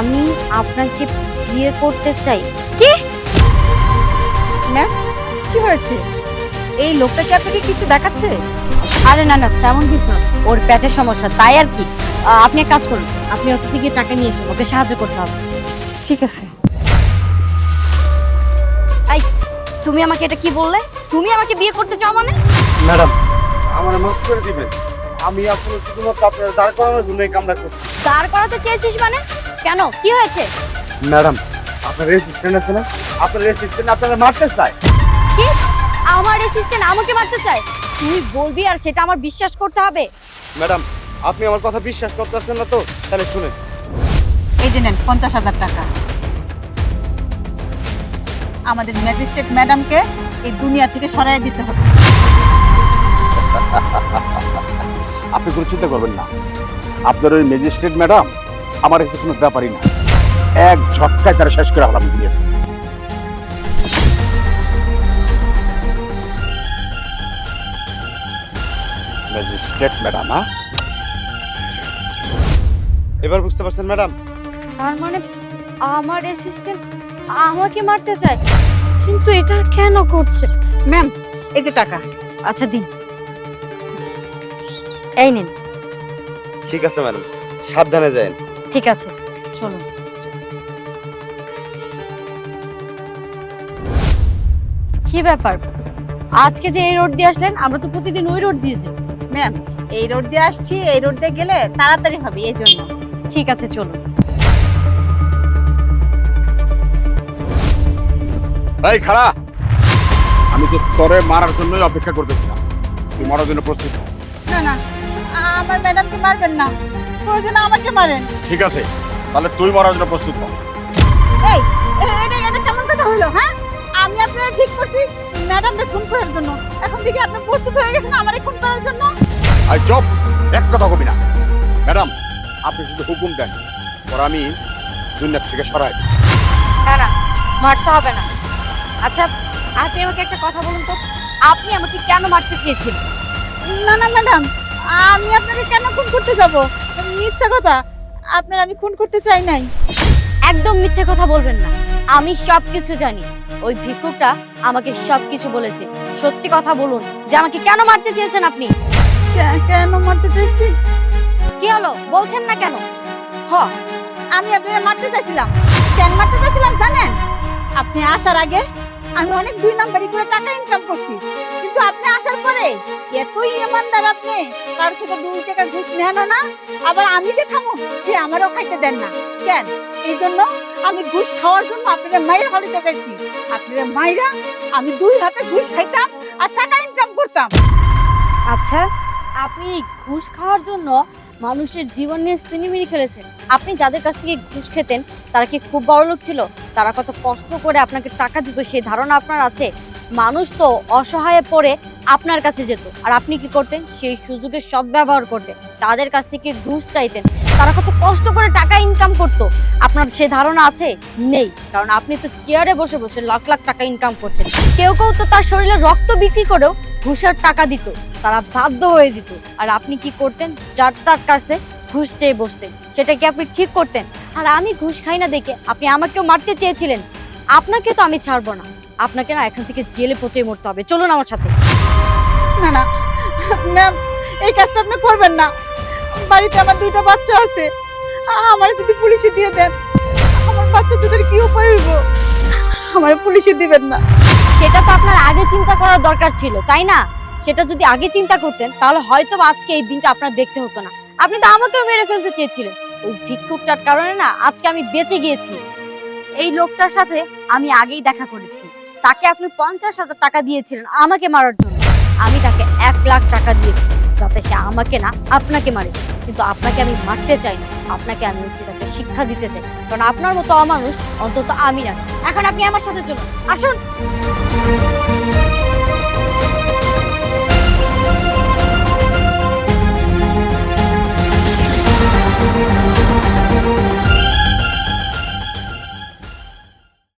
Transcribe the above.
আমি আপনাকে বিয়ে করতে চাই। কি ম্যাম, কি হয়েছে? এই লোকটা কি আপনাকে কিছু দেখাচ্ছে? আরে না না, তেমন কিছু না, ওর পেটের সমস্যা তাই আর কি। আপনি এক কাজ করুন, আপনি অফিসে গিয়ে টাকা নিয়ে এসুন, ওকে সাহায্য করতে হবে। ঠিক আছে। এই, তুমি আমাকে এটা কি বললে? তুমি আমাকে বিয়ে করতে চাও মানে? ম্যাডাম, আমার মাফ করে দিবেন। আমি আসলে শুধুমাত্র আপনার দাঁড় করানোর জন্য এই কামটা করছি। দাঁড় করাতে চেয়েছিস মানে? কেন, কি হয়েছে? ম্যাডাম, আপনার রেজিস্ট্যান্ট আছে না, আপনার রেজিস্ট্যান্ট আপনারা মারতে চায়। কি? আমার অ্যাসিস্ট্যান্ট আমাকে মারতে চায়? তুই বলবি আর সেটা আমার বিশ্বাস করতে হবে? ম্যাডাম, আপনি আমার কথা বিশ্বাস করতেছেন না তো? তাহলে শুনেন। এই যে নেন 50,000 টাকা। আমাদের ম্যাজিস্ট্রেট ম্যাডামকে এই দুনিয়া থেকে সরাই দিতে হবে। আপনি কোনো চিন্তা করবেন না, আপনার ওই ম্যাজিস্ট্রেট ম্যাডাম আমার কাছে কোনো ব্যাপারই না। এক ঝটকায় তারা শেষ করে হলাম দুনিয়া থেকে। ম্যাজিস্ট্রেট ম্যাডাম, হ্যাঁ? এবার বুঝতে পারছেন ম্যাডাম? তার মানে আমার অ্যাসিস্ট্যান্ট আমাকে মারতে চায়, কিন্তু এটা কেন করছে? ম্যাম, এই যে টাকা। আচ্ছা দিন, এই নিন। ঠিক আছে ম্যাডাম, সাবধানে যান। ঠিক আছে, চলুন। কি ব্যাপার, আজকে যে এই রোড দিয়ে আসলেন? আমরা তো প্রতিদিন ওই রোড দিয়েছি। ম্যাম, এই রোড দিয়ে আসছি, এই রোড দিয়ে গেলে তাড়াতাড়ি হবে এই জন্য। ঠিক আছে, চলুন। এই খাড়া, আমি তো তোরে মারার জন্যই অপেক্ষা করতেছিলাম। তুই মরার জন্য প্রস্তুত হ। না না, আমার ম্যাডামকে মারবেন না, প্রয়োজনে আমাকে মারেন। ঠিক আছে, তাহলে তুই মরার জন্য প্রস্তুত হ। এই, এটা কেমন কথা হলো? হ্যাঁ, আমি আপনারা ঠিক করছি ম্যাডামকে খুন করার জন্য, এখন থেকে আপনি প্রস্তুত হয়ে গেছেন আমারে খুন করার জন্য? আর চুপ, এক কথা কবি না। ম্যাডাম, আপনি শুধু হুকুম দেন, পর আমি দুনিয়া থেকে সরাই দিই। না না, মারতে হবে না। আচ্ছা, আপনি আমাকে একটা কথা বলুন তো, আপনি আমাকে কেন মারতে চেয়েছিলেন? না না ম্যাডাম, আমি আপনাকে কেন খুন করতে যাব? মিথ্যা কথা, আপনার আমি খুন করতে চাই নাই। একদম মিথ্যে কথা বলবেন না, আমি সবকিছু জানি। ওই ভিক্ষুকটা আমাকে সবকিছু বলেছে। সত্যি কথা বলুন যে আমাকে কেন মারতে চেয়েছেন আপনি? কেন মারতে চাইছি? কি হলো, বলছেন না কেন? হ, আমি আপনাকে মারতে চাইছিলাম। কেন মারতে চাইছিলাম জানেন? আপনি আসার আগে আমি অনেক 2 নাম্বারি করে টাকা ইনকাম করছি, কিন্তু আপনি আসার পরে এতই ইমানদার আপনি, কার থেকে 2 টাকা ঘুষ নেনও না, আবার আমি যে খামো সে আমারও খাইতে দেন না। কেন? এই জন্য আমি ঘুষ খাওয়ার জন্য আপনাকে মাইরা ফালিতে চাইছি। আপনাকে মাইরা আমি 2 হাতে ঘুষ খাইতাম আর টাকা ইনকাম করতাম। আচ্ছা, আপনি ঘুষ খাওয়ার জন্য মানুষের জীবন নিয়ে সিনেমিনি খেলেছেন। আপনি যাদের কাছ থেকে ঘুষ খেতেন তারা কি খুব বড়লোক ছিল? তারা কত কষ্ট করে আপনাকে টাকা দিত সেই ধারণা আপনার আছে? মানুষ তো অসহায়ে পড়ে আপনার কাছে যেত, আর আপনি কি করতেন? সেই সুযোগের সদ্ব্যবহার করতেন, তাদের কাছ থেকে ঘুষ চাইতেন। তারা কত কষ্ট করে টাকা ইনকাম করতো, আপনার সে ধারণা আছে? নেই, কারণ আপনি তো চেয়ারে বসে বসে লাখ লাখ টাকা ইনকাম করছেন। কেউ কেউ তো তার শরীরে রক্ত বিক্রি করেও ঘুষের টাকা দিত, তারা বাধ্য হয়ে দিত। আর আপনি কি করতেন? যার তার কাছে ঘুষ চেয়ে বসতেন। সেটা কি আপনি ঠিক করতেন? আর আমি ঘুষ খাই না দেখে আপনি আমাকেও মারতে চেয়েছিলেন। আপনাকে তো আমি ছাড়বো না, আপনাকে না এখান থেকে জেলে পচে মরতে হবে। চলুন আমার সাথে। না না ম্যাম, এই কাজটা আপনি করবেন না। বাড়িতে আমার 2টা বাচ্চা আছে, আমার যদি পুলিশে দিয়ে দেন আমার বাচ্চা দুটোর কি উপায় হইব? আমার পুলিশে দিবেন না। সেটা তো আপনার আগে চিন্তা করার দরকার ছিল, তাই না? সেটা যদি আগে চিন্তা করতেন তাহলে হয়তো আজকে এই দিনটা আপনার দেখতে হতো না। আপনি তো আমাকেও মেরে ফেলতে চেয়েছিলেন। ওই ভিক্ষুকটার কারণে না আজকে আমি বেঁচে গিয়েছি। এই লোকটার সাথে আমি আগেই দেখা করেছি, তাকে আপনি 50,000 টাকা দিয়েছিলেন আমাকে মারার জন্য। আমি তাকে 1 লাখ টাকা দিয়েছি যাতে সে আমাকে না আপনাকে মারে, কিন্তু আপনাকে আমি মারতে চাই না। আপনাকে আমি তাকে শিক্ষা দিতে চাই, কারণ আপনার মতো অমানুষ অন্তত আমি না। এখন আপনি আমার সাথে চলুন, আসুন।